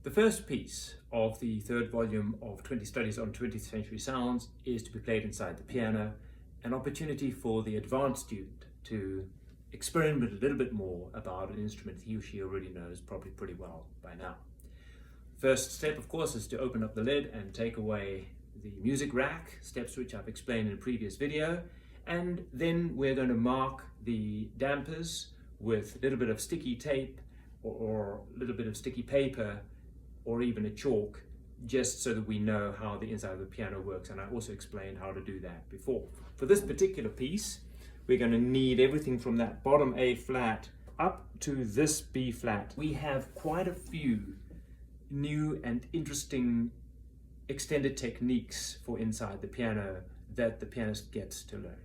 The first piece of the third volume of 20 Studies on 20th Century Sounds is to be played inside the piano, an opportunity for the advanced student to experiment a little bit more about an instrument he or she already knows probably pretty well by now. First step, of course, is to open up the lid and take away the music rack, steps which I've explained in a previous video, and then we're going to mark the dampers with a little bit of sticky tape or a little bit of sticky paper or even a chalk, just so that we know how the inside of the piano works, and I also explained how to do that before. For this particular piece, we're going to need everything from that bottom A flat up to this B flat. We have quite a few new and interesting extended techniques for inside the piano that the pianist gets to learn.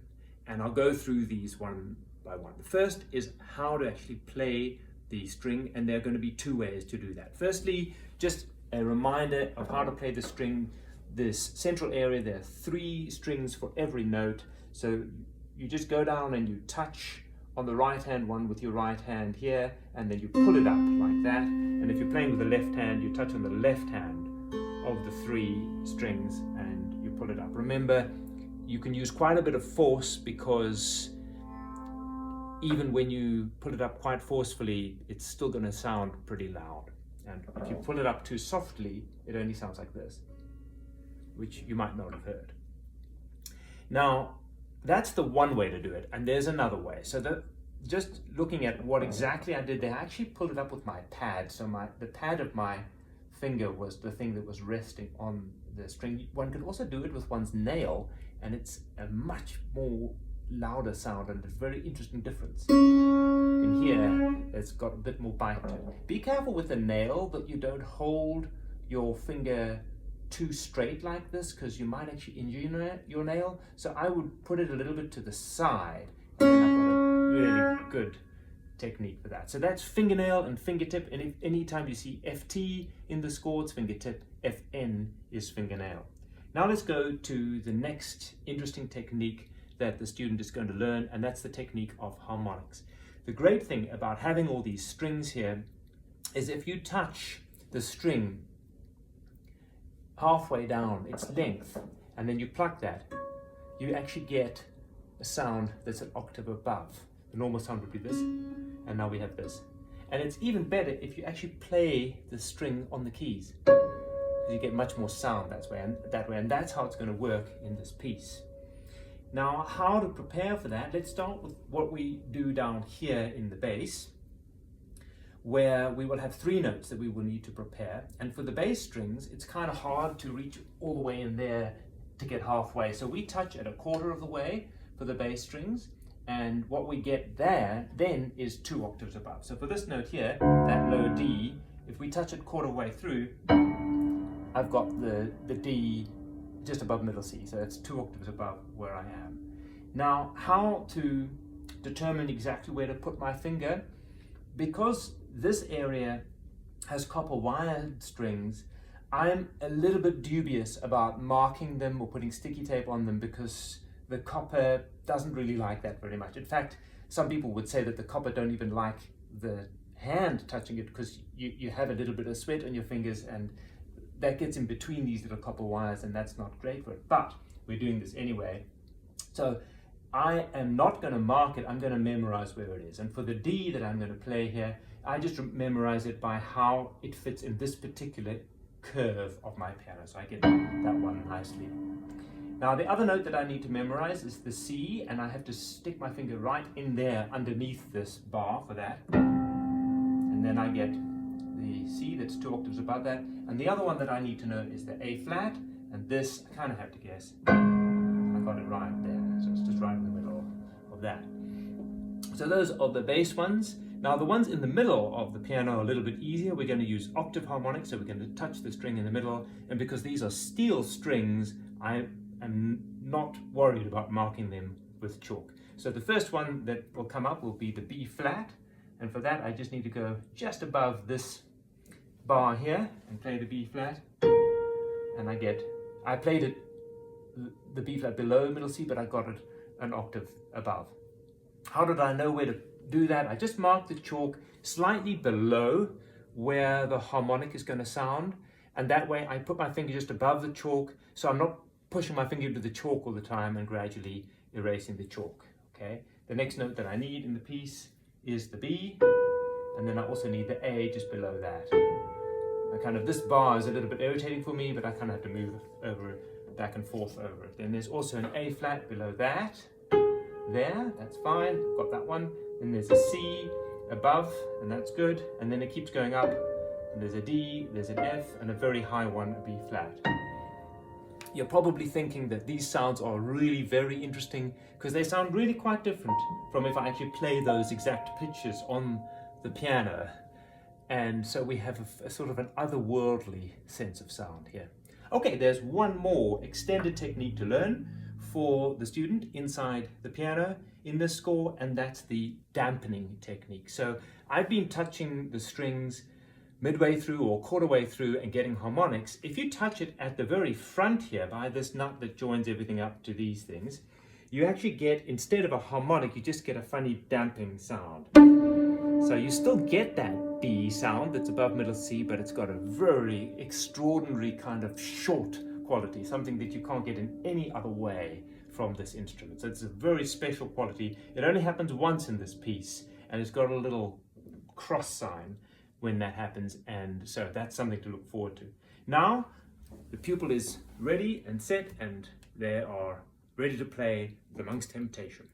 And I'll go through these one by one. The first is how to actually play the string, and there are going to be two ways to do that. Firstly, just a reminder of how to play the string. This central area, there are 3 strings for every note. So you just go down and you touch on the right hand one with your right hand here, and then you pull it up like that. And if you're playing with the left hand, you touch on the left hand of the 3 strings and you pull it up. Remember, you can use quite a bit of force, because even when you pull it up quite forcefully, it's still going to sound pretty loud. And if you pull it up too softly, it only sounds like this, which you might not have heard. Now, that's the one way to do it, and there's another way. So just looking at what exactly I did there, I actually pulled it up with my pad. So the pad of my finger was the thing that was resting on the string. One could also do it with one's nail, and it's a much more louder sound and a very interesting difference. You can hear it's got a bit more bite to it. Be careful with the nail that you don't hold your finger too straight like this, because you might actually injure your nail. So I would put it a little bit to the side, and then I've got a really good technique for that. So that's fingernail and fingertip, and if anytime you see FT in the score, it's fingertip, FN is fingernail. Now let's go to the next interesting technique that the student is going to learn, and that's the technique of harmonics. The great thing about having all these strings here is if you touch the string halfway down its length and then you pluck that, you actually get a sound that's an octave above. The normal sound would be this, and now we have this. And it's even better if you actually play the string on the keys, because you get much more sound that way, and that's how it's going to work in this piece. Now, how to prepare for that? Let's start with what we do down here in the bass, where we will have 3 notes that we will need to prepare. And for the bass strings, it's kind of hard to reach all the way in there to get halfway. So we touch at 1/4 of the way for the bass strings, and what we get there then is 2 octaves above. So for this note here, that low D, if we touch it 1/4 way through, I've got the D just above middle C, so it's 2 octaves above where I am. Now, how to determine exactly where to put my finger? Because this area has copper wired strings, I'm a little bit dubious about marking them or putting sticky tape on them, because the copper doesn't really like that very much. In fact, some people would say that the copper don't even like the hand touching it, because you have a little bit of sweat on your fingers, and that gets in between these little copper wires, and that's not great for it. But we're doing this anyway. So I am not going to mark it, I'm going to memorize where it is. And for the D that I'm going to play here, I just memorize it by how it fits in this particular curve of my piano. So I get that one nicely. Now the other note that I need to memorize is the C, and I have to stick my finger right in there underneath this bar for that. And then I get the C that's 2 octaves above that. And the other one that I need to know is the A flat, and this I kind of have to guess. I got it right there, so it's just right in the middle of that. So those are the bass ones. Now the ones in the middle of the piano are a little bit easier. We're going to use octave harmonics, so we're going to touch the string in the middle, and because these are steel strings, I am not worried about marking them with chalk. So the first one that will come up will be the B flat, and for that I just need to go just above this bar here and play the B flat, and I played it the B flat below middle C, but I got it an octave above. How did I know where to do that? I just marked the chalk slightly below where the harmonic is going to sound, and that way I put my finger just above the chalk, so I'm not pushing my finger into the chalk all the time and gradually erasing the chalk. Okay. The next note that I need in the piece is the B, and then I also need the A just below that. This bar is a little bit irritating for me, but I kind of have to move over, back and forth over it. Then there's also an A flat below that. There, that's fine, got that one. Then there's a C above, and that's good. And then it keeps going up, and there's a D, there's an F, and a very high one, a B flat. You're probably thinking that these sounds are really very interesting because they sound really quite different from if I actually play those exact pitches on the piano. And so we have a sort of an otherworldly sense of sound here. Okay, there's one more extended technique to learn for the student inside the piano in this score, and that's the dampening technique. So I've been touching the strings midway through or quarter way through and getting harmonics. If you touch it at the very front here by this nut that joins everything up to these things, you actually get, instead of a harmonic, you just get a funny damping sound. So you still get that B sound that's above middle C, but it's got a very extraordinary kind of short quality, something that you can't get in any other way from this instrument. So it's a very special quality. It only happens once in this piece, and it's got a little cross sign when that happens, and so that's something to look forward to. Now the pupil is ready and set, and they are ready to play The Monk's Temptation.